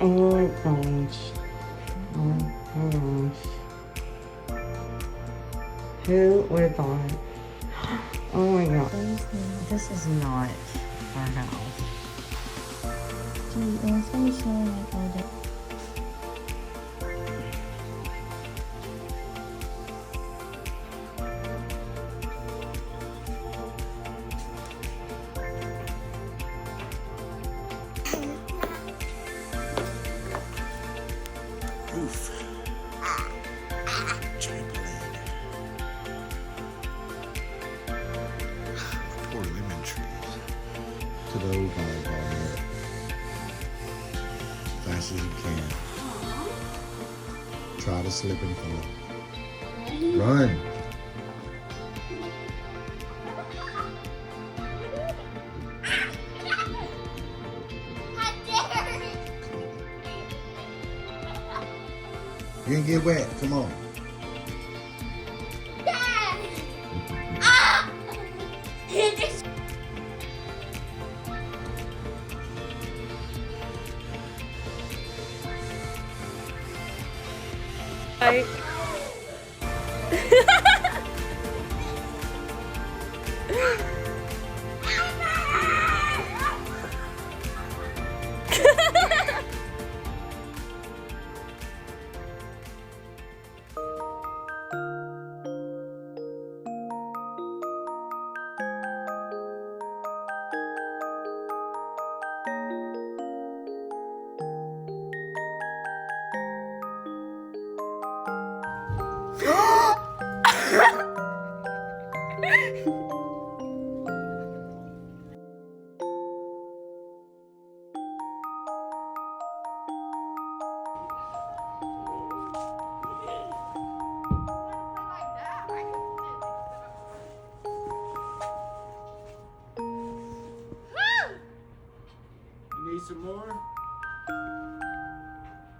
Oh gosh. Oh gosh. Who would have thought? Oh my god. This is not our house. Roof. Trampoline. Poor lemon trees. To the old volleyball net. Fast as you can. Try to slip and fall. Run. You can get wet. Come on. Right. You need some more?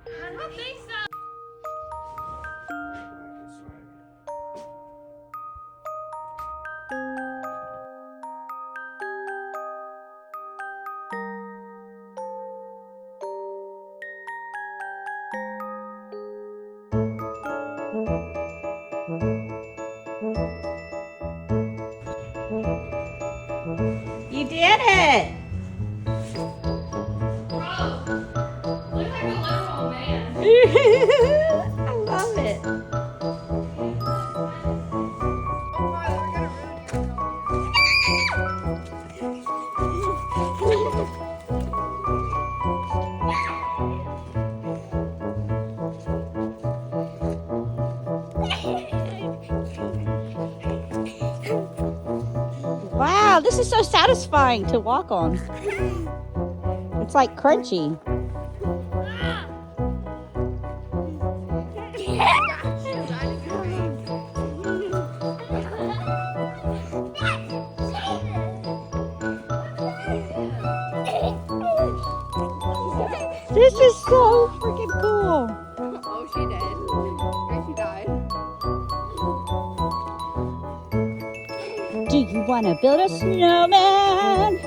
I don't think so. You did it! I love it. Wow, this is so satisfying to walk on. It's like crunchy. This is so freaking cool. Oh, she did. Yeah, she died. Do you want to build a snowman?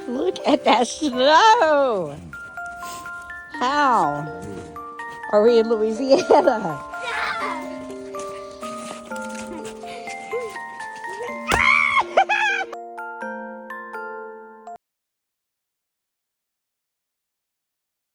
Look at that snow. How? Are we in Louisiana?